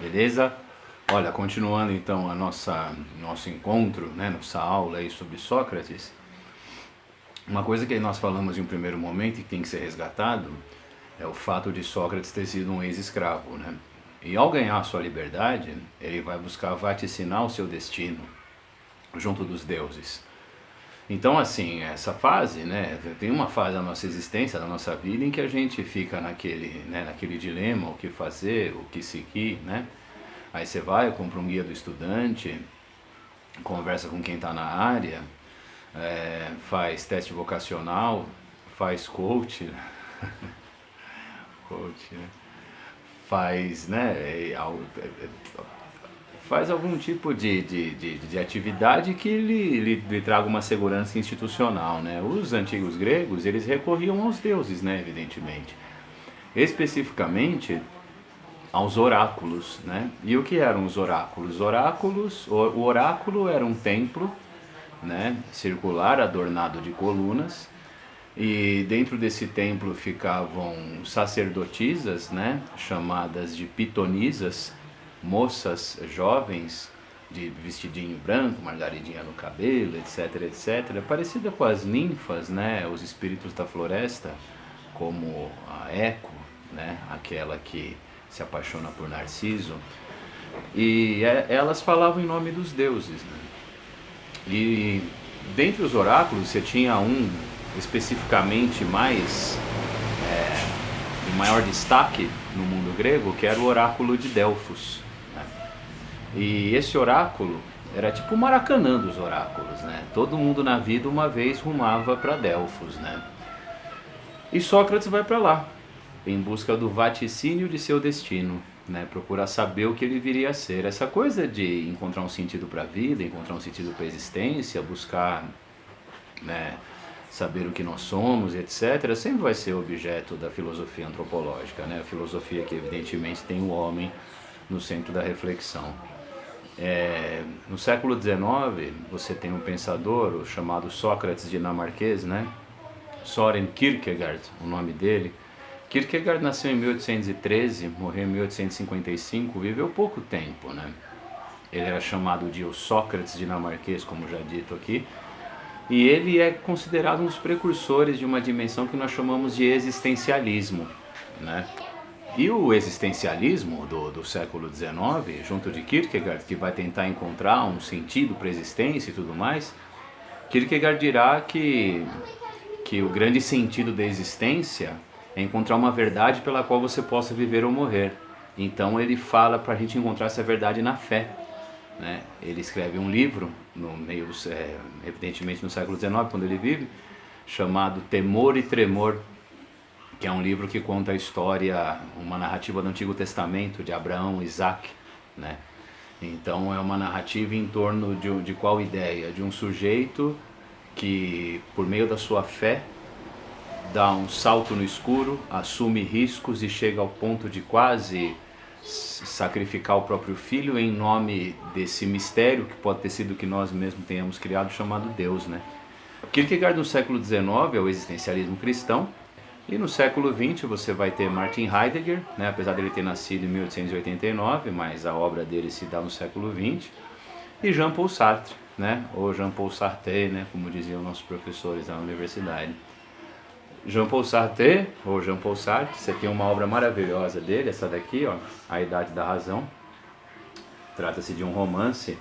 Beleza? Olha, continuando então nosso encontro, né, nossa aula aí sobre Sócrates, uma coisa que nós falamos em um primeiro momento e que tem que ser resgatado é o fato de Sócrates ter sido um ex-escravo, né? E ao ganhar a sua liberdade, ele vai buscar vaticinar o seu destino junto dos deuses. Então, assim, essa fase, né, tem uma fase da nossa existência, da nossa vida, em que a gente fica naquele dilema, o que fazer, o que seguir, né? Aí você vai, compra um guia do estudante, conversa com quem está na área, faz teste vocacional, faz coach, né? Faz, né, faz algum tipo de atividade que lhe traga uma segurança institucional, né? Os antigos gregos, eles recorriam aos deuses, né, evidentemente. Especificamente aos oráculos, né? E o que eram os oráculos? O oráculo era um templo, né, circular adornado de colunas, e dentro desse templo ficavam sacerdotisas, né, chamadas de pitonisas, moças jovens de vestidinho branco, margaridinha no cabelo, etc, etc, parecida com as ninfas, né, os espíritos da floresta, como a Eco, né, aquela que se apaixona por Narciso, e elas falavam em nome dos deuses, né? E dentre os oráculos você tinha um especificamente de maior destaque no mundo grego, que era o oráculo de Delfos, né? E esse oráculo era tipo o Maracanã dos oráculos, né? Todo mundo na vida uma vez rumava para Delfos, né? E Sócrates vai para lá, em busca do vaticínio de seu destino, né? Procurar saber o que ele viria a ser. Essa coisa de encontrar um sentido para a vida, encontrar um sentido para a existência, buscar, né, saber o que nós somos, etc., sempre vai ser objeto da filosofia antropológica, né? A filosofia que evidentemente tem o homem no centro da reflexão. No século XIX, você tem um pensador chamado Sócrates dinamarquês, né? Søren Kierkegaard, o nome dele. Kierkegaard nasceu em 1813, morreu em 1855, viveu pouco tempo, né? Ele era chamado de o Sócrates dinamarquês, como já dito aqui, e ele é considerado um dos precursores de uma dimensão que nós chamamos de existencialismo, né? E o existencialismo do século XIX, junto de Kierkegaard, que vai tentar encontrar um sentido para a existência e tudo mais, Kierkegaard dirá que o grande sentido da existência é encontrar uma verdade pela qual você possa viver ou morrer. Então ele fala para a gente encontrar essa verdade na fé, né? Ele escreve um livro, evidentemente no século XIX, quando ele vive, chamado Temor e Tremor, que é um livro que conta a história, uma narrativa do Antigo Testamento, de Abraão e Isaac, né? Então é uma narrativa em torno de qual ideia? De um sujeito que, por meio da sua fé, dá um salto no escuro, assume riscos e chega ao ponto de quase sacrificar o próprio filho em nome desse mistério que pode ter sido que nós mesmos tenhamos criado, chamado Deus, né? Kierkegaard no século XIX é o existencialismo cristão, e no século XX você vai ter Martin Heidegger, né? Apesar dele ter nascido em 1889, mas a obra dele se dá no século XX, e Jean-Paul Sartre, né? Ou Jean-Paul Sartre, né? Como diziam nossos professores na universidade. Jean-Paul Sartre, ou Jean-Paul Sartre, você tem uma obra maravilhosa dele, essa daqui, ó, A Idade da Razão. Trata-se de um romance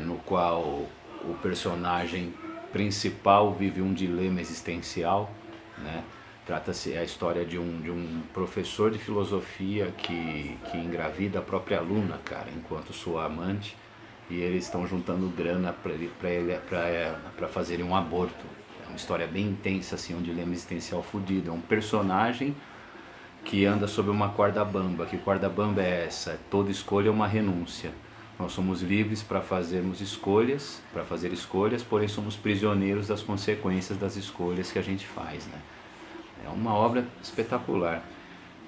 no qual o personagem principal vive um dilema existencial, né? Trata-se a história de um professor de filosofia que engravida a própria aluna, cara, enquanto sua amante, e eles estão juntando grana para fazerem um aborto. É uma história bem intensa, assim, um dilema existencial fodido. É um personagem que anda sob uma corda bamba. Que corda bamba é essa? Toda escolha é uma renúncia. Nós somos livres para fazermos escolhas, para fazer escolhas, porém somos prisioneiros das consequências das escolhas que a gente faz, né? É uma obra espetacular.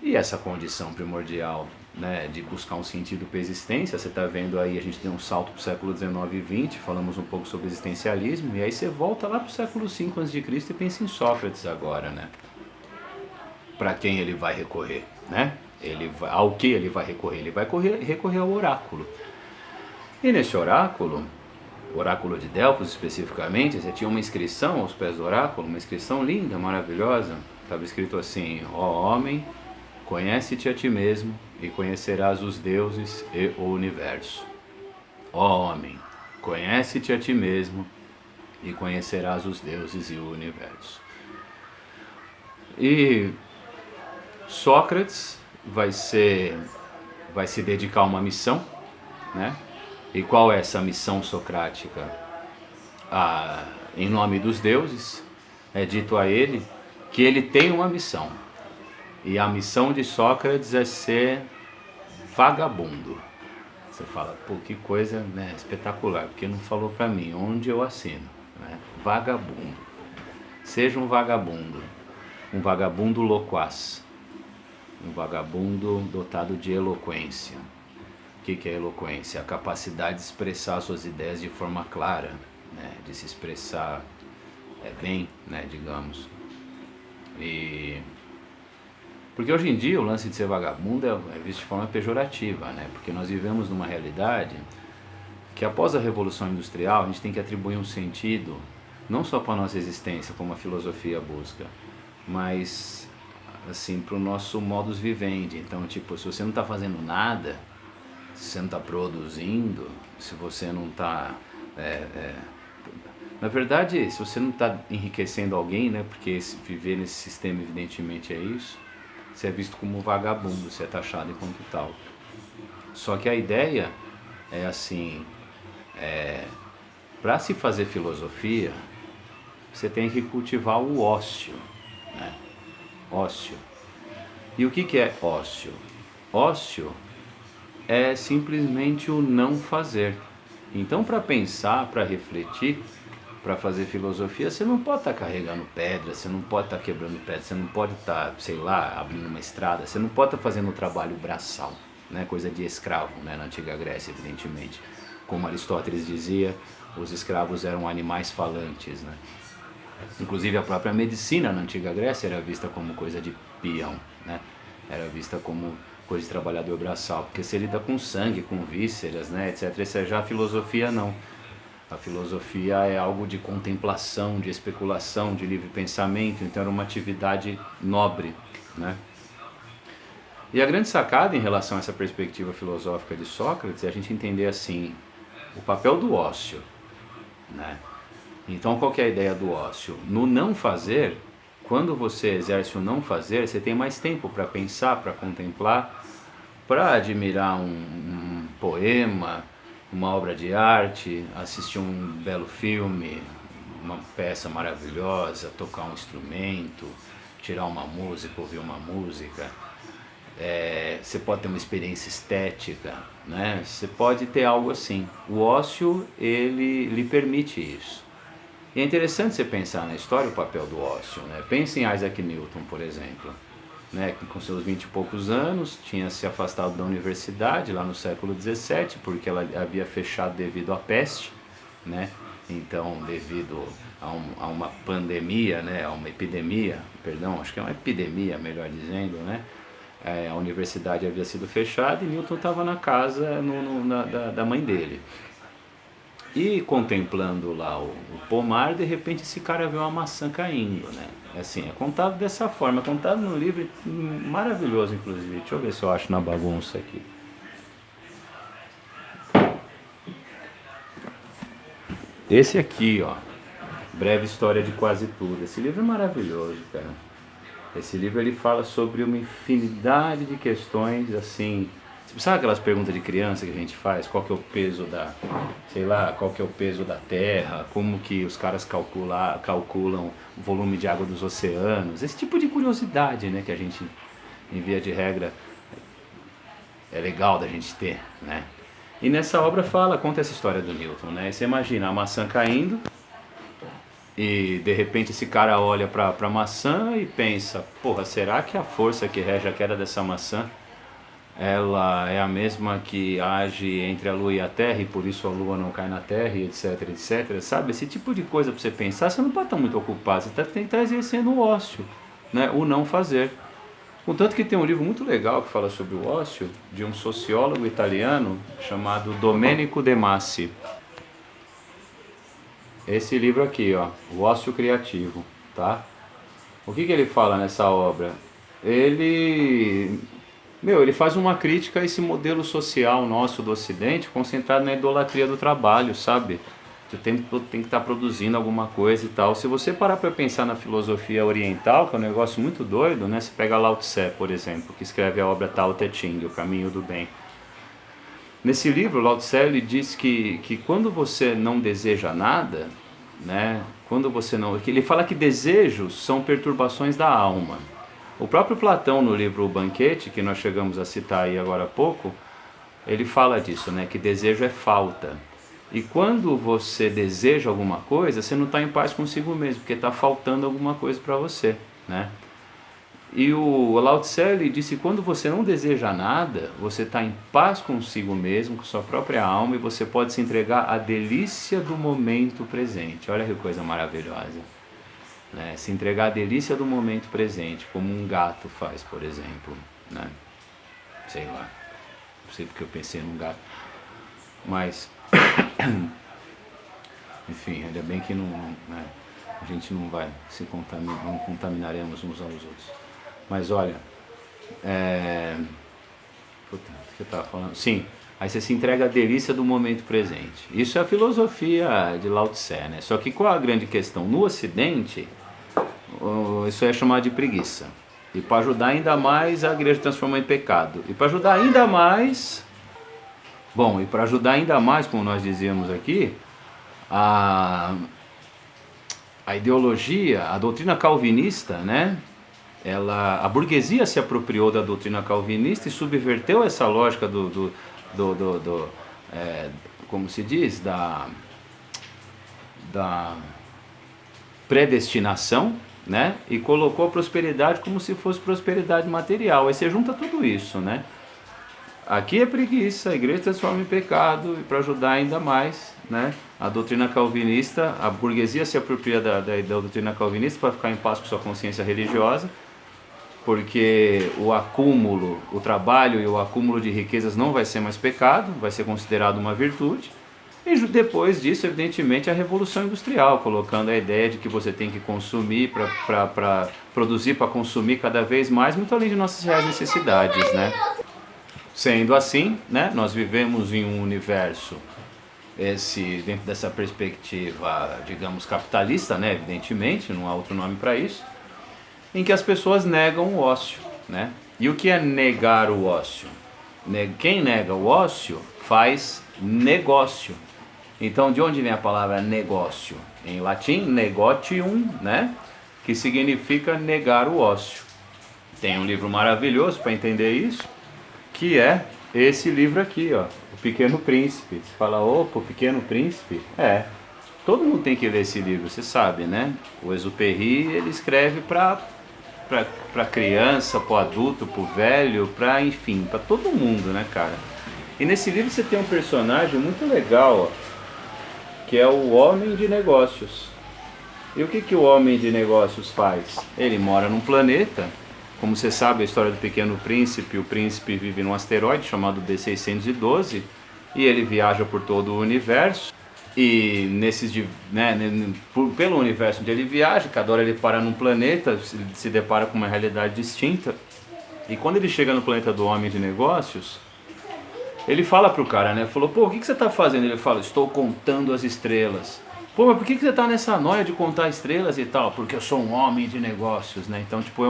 E essa condição primordial, né, de buscar um sentido para a existência, você está vendo aí, a gente deu um salto para o século XIX e XX, falamos um pouco sobre existencialismo, e aí você volta lá para o século V a.C. e pensa em Sócrates agora, né? Para quem ele vai recorrer? né? Ao que ele vai recorrer? Ele vai recorrer ao oráculo. E nesse oráculo de Delfos especificamente, você tinha uma inscrição aos pés do oráculo, uma inscrição linda, maravilhosa. Estava escrito assim: ó homem, conhece-te a ti mesmo e conhecerás os deuses e o universo. Ó homem, conhece-te a ti mesmo e conhecerás os deuses e o universo. E Sócrates vai se dedicar a uma missão, né? E qual é essa missão socrática? Em nome dos deuses, é dito a ele que ele tem uma missão. E a missão de Sócrates é ser vagabundo. Você fala, pô, que coisa, né, espetacular, porque não falou para mim onde eu assino, né? Vagabundo. Seja um vagabundo loquaz, um vagabundo dotado de eloquência. O que é eloquência? A capacidade de expressar suas ideias de forma clara, né? De se expressar bem, né, digamos. Porque hoje em dia o lance de ser vagabundo é visto de forma pejorativa, né? Porque nós vivemos numa realidade que após a Revolução Industrial a gente tem que atribuir um sentido não só para a nossa existência, como a filosofia busca, mas assim, para o nosso modus vivendi. Então, tipo, se você não está fazendo nada, se você não está produzindo, se você não está... na verdade, se você não está enriquecendo alguém, né? Porque viver nesse sistema evidentemente é isso, você é visto como vagabundo, você é taxado enquanto tal. Só que a ideia é assim, para se fazer filosofia, você tem que cultivar o ócio, né? Ócio. E o que é ócio? Ócio é simplesmente o não fazer. Então, para pensar, para refletir, para fazer filosofia, você não pode estar carregando pedra, você não pode estar quebrando pedra, você não pode estar, sei lá, abrindo uma estrada, você não pode estar fazendo um trabalho braçal, né? Coisa de escravo, né? Na antiga Grécia, evidentemente. Como Aristóteles dizia, os escravos eram animais falantes, né? Inclusive a própria medicina na antiga Grécia era vista como coisa de peão, né? Era vista como coisa de trabalhador braçal, porque se lida com sangue, com vísceras, né, etc. Já a filosofia não. A filosofia é algo de contemplação, de especulação, de livre pensamento, então era uma atividade nobre, né? E a grande sacada em relação a essa perspectiva filosófica de Sócrates é a gente entender assim, o papel do ócio, né? Então qual que é a ideia do ócio? No não fazer, quando você exerce o não fazer, você tem mais tempo para pensar, para contemplar, para admirar um poema, uma obra de arte, assistir um belo filme, uma peça maravilhosa, tocar um instrumento, tirar uma música, ouvir uma música. Você pode ter uma experiência estética, né? Você pode ter algo assim. O ócio, ele lhe permite isso. E é interessante você pensar na história o papel do ócio, né? Pense em Isaac Newton, por exemplo, né? Que com seus 20 e poucos anos tinha se afastado da universidade lá no século XVII, porque ela havia fechado devido à peste, né? Então, devido a uma pandemia, né? A uma epidemia, perdão, acho que é uma epidemia, melhor dizendo, né? A universidade havia sido fechada e Newton estava na casa da mãe dele. E contemplando lá o pomar, de repente esse cara vê uma maçã caindo, né? Assim, é contado dessa forma, é contado num livro maravilhoso, inclusive. Deixa eu ver se eu acho na bagunça aqui. Esse aqui, ó, Breve História de Quase Tudo. Esse livro é maravilhoso, cara. Esse livro ele fala sobre uma infinidade de questões, assim... Sabe aquelas perguntas de criança que a gente faz? Qual que é o peso da... sei lá, qual que é o peso da Terra? Como que os caras calculam o volume de água dos oceanos? Esse tipo de curiosidade, né? Que a gente, em via de regra, é legal da gente ter, né? E nessa obra conta essa história do Newton, né? E você imagina a maçã caindo e de repente esse cara olha pra maçã e pensa: porra, será que a força que rege a queda dessa maçã ela é a mesma que age entre a Lua e a Terra e por isso a Lua não cai na Terra e etc, etc, sabe? Esse tipo de coisa para você pensar, você não pode estar muito ocupado, você tem que estar exercendo o ócio, né? O não fazer. Contanto que tem um livro muito legal que fala sobre o ócio, de um sociólogo italiano chamado Domenico De Masi. Esse livro aqui, ó, O Ócio Criativo, tá? O que ele fala nessa obra? Ele faz uma crítica a esse modelo social nosso do Ocidente, concentrado na idolatria do trabalho, sabe? Tu tem que estar produzindo alguma coisa e tal. Se você parar para pensar na filosofia oriental, que é um negócio muito doido, né? Você pega Lao Tse, por exemplo, que escreve a obra Tao Te Ching, O Caminho do Bem. Nesse livro, Lao Tse ele diz que quando você não deseja nada, né? Quando você não, ele fala que desejos são perturbações da alma. O próprio Platão, no livro O Banquete, que nós chegamos a citar aí agora há pouco, ele fala disso, né? Que desejo é falta. E quando você deseja alguma coisa, você não está em paz consigo mesmo, porque está faltando alguma coisa para você, né? E o Lao Tse ele disse que quando você não deseja nada, você está em paz consigo mesmo, com sua própria alma, e você pode se entregar à delícia do momento presente. Olha que coisa maravilhosa, né? Se entregar à delícia do momento presente, como um gato faz, por exemplo, né? Sei lá, não sei porque eu pensei num gato, mas enfim, ainda bem que não, né, a gente não vai se contaminar, não contaminaremos uns aos outros. Mas olha, puta, o que eu estava falando? Sim, aí você se entrega à delícia do momento presente. Isso é a filosofia de Lao Tse, né? Só que qual a grande questão? No Ocidente, isso é chamado de preguiça. E para ajudar ainda mais, a igreja transformou em pecado. E para ajudar ainda mais, como nós dizíamos aqui, a ideologia, a doutrina calvinista, né? A burguesia se apropriou da doutrina calvinista e subverteu essa lógica como se diz, da predestinação, né? E colocou a prosperidade como se fosse prosperidade material. Aí você junta tudo isso, né? Aqui é preguiça, a igreja transforma em pecado, e para ajudar ainda mais, né? A doutrina calvinista, a burguesia se apropria da doutrina calvinista para ficar em paz com sua consciência religiosa, porque o trabalho e o acúmulo de riquezas não vai ser mais pecado, vai ser considerado uma virtude. E depois disso, evidentemente, a Revolução Industrial, colocando a ideia de que você tem que consumir para produzir, para consumir cada vez mais, muito além de nossas reais necessidades, né? Sendo assim, né, nós vivemos em um universo, dentro dessa perspectiva, digamos, capitalista, né, evidentemente, não há outro nome para isso, em que as pessoas negam o ócio, né? E o que é negar o ócio? Quem nega o ócio faz negócio. Então, de onde vem a palavra negócio? Em latim, negotium, né? Que significa negar o ócio. Tem um livro maravilhoso para entender isso, que é esse livro aqui, ó, O Pequeno Príncipe. Você fala, opa, O Pequeno Príncipe? Todo mundo tem que ler esse livro, você sabe, né? O Exupéry, ele escreve para criança, para o adulto, para o velho, enfim, para todo mundo, né, cara? E nesse livro você tem um personagem muito legal, ó, que é o homem de negócios. E o que o homem de negócios faz? Ele mora num planeta. Como você sabe, a história do Pequeno Príncipe, o príncipe vive num asteroide chamado D612 e ele viaja por todo o universo. E pelo universo onde ele viaja, cada hora ele para num planeta, se depara com uma realidade distinta. E quando ele chega no planeta do homem de negócios, ele fala pro cara, né? Falou, pô, o que você tá fazendo? Ele fala, estou contando as estrelas. Pô, mas por que você tá nessa noia de contar estrelas e tal? Porque eu sou um homem de negócios, né? Então, tipo,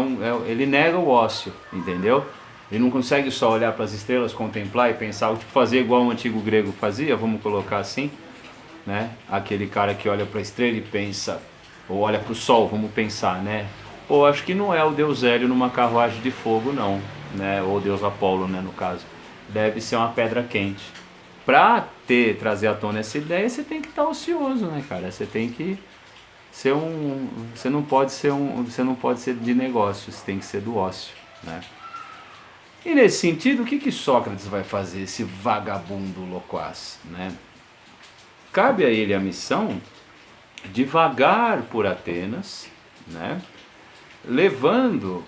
ele nega o ócio, entendeu? Ele não consegue só olhar para as estrelas, contemplar e pensar, tipo, fazer igual o antigo grego fazia, vamos colocar assim, né? Aquele cara que olha para a estrela e pensa, ou olha para o sol, vamos pensar, né? Pô, acho que não é o deus Hélio numa carruagem de fogo, não, né? Ou o deus Apolo, né, no caso. Deve ser uma pedra quente. Pra trazer à tona essa ideia, você tem que estar ocioso, né, cara? Você tem que ser você não pode ser de negócio, você tem que ser do ócio, né? E nesse sentido, o que Sócrates vai fazer, esse vagabundo loquaz, né? Cabe a ele a missão de vagar por Atenas, né? Levando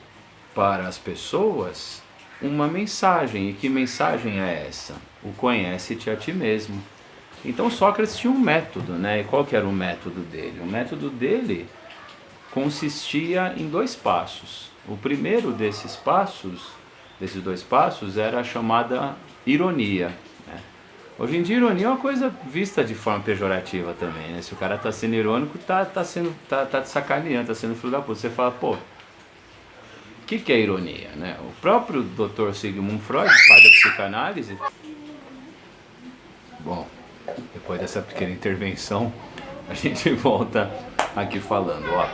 para as pessoas uma mensagem. E que mensagem é essa? O conhece-te a ti mesmo. Então Sócrates tinha um método, né? E qual que era o método dele? O método dele consistia em 2 passos. O primeiro desses dois passos, era a chamada ironia, né? Hoje em dia, ironia é uma coisa vista de forma pejorativa também, né? Se o cara tá sendo irônico, tá te sacaneando, tá sendo filho da puta. Você fala, pô, o que é ironia, né? O próprio Dr. Sigmund Freud, pai da psicanálise... Bom, depois dessa pequena intervenção, a gente volta aqui falando, ó.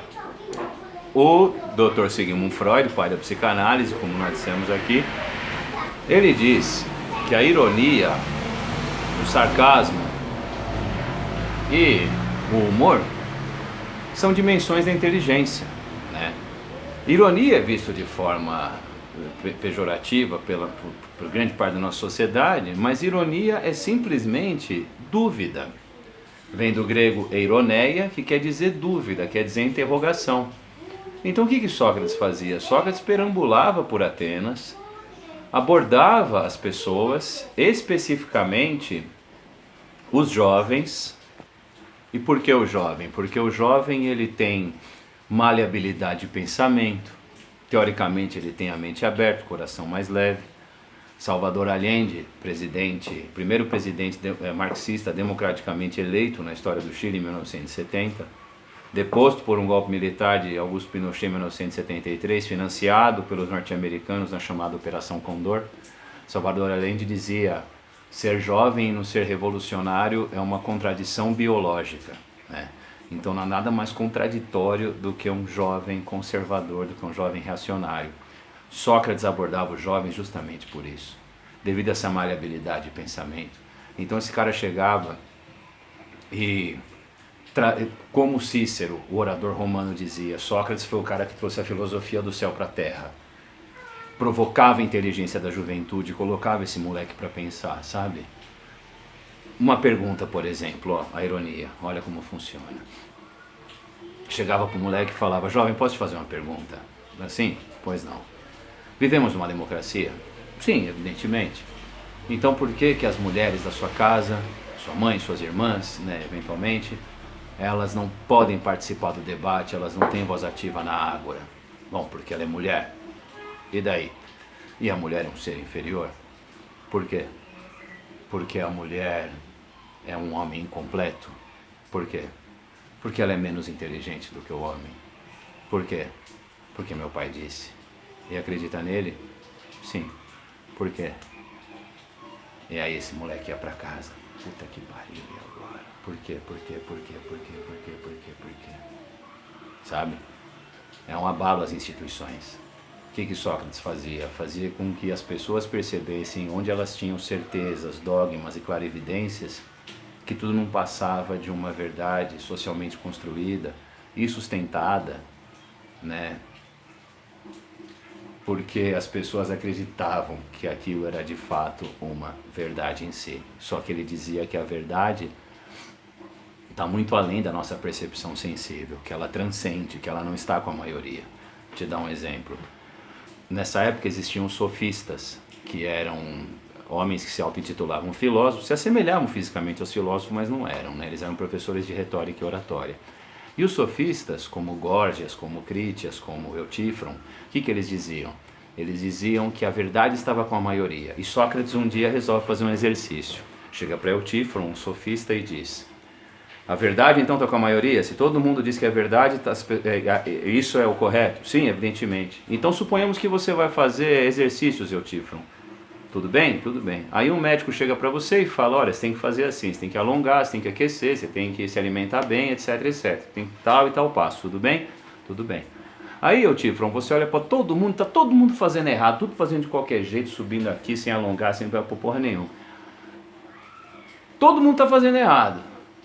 O Dr. Sigmund Freud, pai da psicanálise, como nós dissemos aqui, ele diz que a ironia, o sarcasmo e o humor são dimensões da inteligência, né? Ironia é visto de forma pejorativa por grande parte da nossa sociedade, mas ironia é simplesmente dúvida. Vem do grego eironeia, que quer dizer dúvida, quer dizer interrogação. Então o que Sócrates fazia? Sócrates perambulava por Atenas, abordava as pessoas, especificamente os jovens. E por que o jovem? Porque o jovem ele tem maleabilidade de pensamento, teoricamente ele tem a mente aberta, o coração mais leve. Salvador Allende, primeiro presidente marxista democraticamente eleito na história do Chile em 1970, deposto por um golpe militar de Augusto Pinochet em 1973, financiado pelos norte-americanos na chamada Operação Condor. Salvador Allende dizia: ser jovem e não ser revolucionário é uma contradição biológica, né? Então não há nada mais contraditório do que um jovem conservador, do que um jovem reacionário. Sócrates abordava os jovens justamente por isso, devido a essa maleabilidade de pensamento. Então esse cara chegava e, como Cícero, o orador romano, dizia, Sócrates foi o cara que trouxe a filosofia do céu para a terra. Provocava a inteligência da juventude, colocava esse moleque para pensar, sabe? Uma pergunta, por exemplo, ó, a ironia, olha como funciona. Chegava pro moleque e falava, jovem, posso te fazer uma pergunta? Assim? Pois não. Vivemos numa democracia? Sim, evidentemente. Então por que as mulheres da sua casa, sua mãe, suas irmãs, né, eventualmente, elas não podem participar do debate, elas não têm voz ativa na Ágora? Bom, porque ela é mulher. E daí? E a mulher é um ser inferior? Por quê? Porque a mulher é um homem incompleto? Por quê? Porque ela é menos inteligente do que o homem. Por quê? Porque meu pai disse. E acredita nele? Sim. Por quê? E aí esse moleque ia pra casa. Puta que pariu, e agora? Por quê? Por quê? Por quê? Por quê? Por quê? Por quê? Por quê? Sabe? É um abalo às instituições. O que Sócrates fazia? Fazia com que as pessoas percebessem onde elas tinham certezas, dogmas e clarividências, que tudo não passava de uma verdade socialmente construída e sustentada, né? Porque as pessoas acreditavam que aquilo era de fato uma verdade em si. Só que ele dizia que a verdade está muito além da nossa percepção sensível, que ela transcende, que ela não está com a maioria. Vou te dar um exemplo. Nessa época existiam sofistas, que eram homens que se auto-intitulavam filósofos, se assemelhavam fisicamente aos filósofos, mas não eram, né? Eles eram professores de retórica e oratória. E os sofistas, como Górgias, como Crítias, como Eutífron, o que eles diziam? Eles diziam que a verdade estava com a maioria. E Sócrates um dia resolve fazer um exercício. Chega para Eutífron, um sofista, e diz: a verdade então está com a maioria? Se todo mundo diz que é verdade, isso é o correto? Sim, evidentemente. Então suponhamos que você vai fazer exercícios, Eutífron. Tudo bem? Tudo bem. Aí um médico chega para você e fala, olha, você tem que fazer assim, você tem que alongar, você tem que aquecer, você tem que se alimentar bem, etc, etc. Tem tal e tal passo, tudo bem? Tudo bem. Aí, Eutífron, você olha para todo mundo, tá todo mundo fazendo errado, tudo fazendo de qualquer jeito, subindo aqui, sem alongar, sem dar porra nenhuma. Todo mundo tá fazendo errado,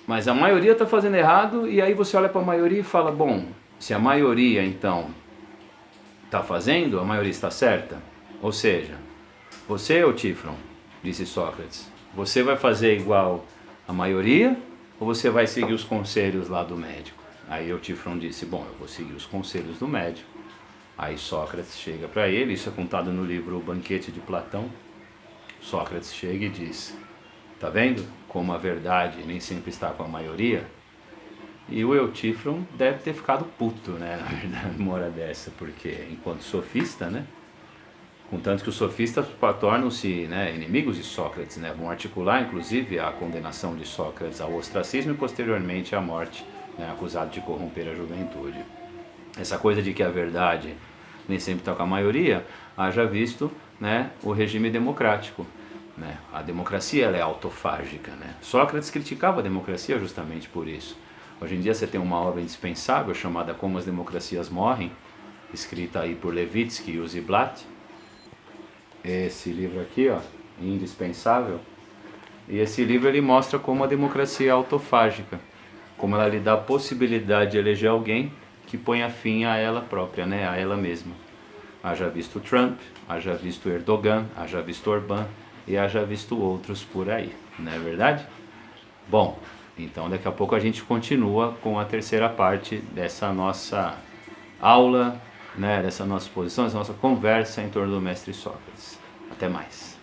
mas a maioria tá fazendo errado, e aí você olha para a maioria e fala, bom, se a maioria, então, tá fazendo, a maioria está certa. Ou seja, você, Eutífron, disse Sócrates, você vai fazer igual a maioria ou você vai seguir os conselhos lá do médico? Aí Eutífron disse, bom, eu vou seguir os conselhos do médico. Aí Sócrates chega para ele, isso é contado no livro O Banquete de Platão. Sócrates chega e diz: tá vendo como a verdade nem sempre está com a maioria? E o Eutífron deve ter ficado puto, né, na verdade, uma hora dessa, porque enquanto sofista, né, contanto que os sofistas tornam-se, né, inimigos de Sócrates, né, vão articular inclusive a condenação de Sócrates ao ostracismo e posteriormente à morte, né, acusado de corromper a juventude. Essa coisa de que a verdade nem sempre está com a maioria, haja visto, né, o regime democrático. Né? A democracia ela é autofágica. Né? Sócrates criticava a democracia justamente por isso. Hoje em dia você tem uma obra indispensável chamada Como as Democracias Morrem, escrita aí por Levitsky e o Ziblatt. Esse livro aqui, ó, indispensável. E esse livro ele mostra como a democracia é autofágica, como ela lhe dá a possibilidade de eleger alguém que ponha fim a ela própria, né, a ela mesma. Haja visto Trump, haja visto Erdogan, haja visto Orbán e haja visto outros por aí, não é verdade? Bom, então daqui a pouco a gente continua com a terceira parte dessa nossa aula, né, dessa nossa exposição, dessa nossa conversa em torno do mestre Sócrates. Até mais.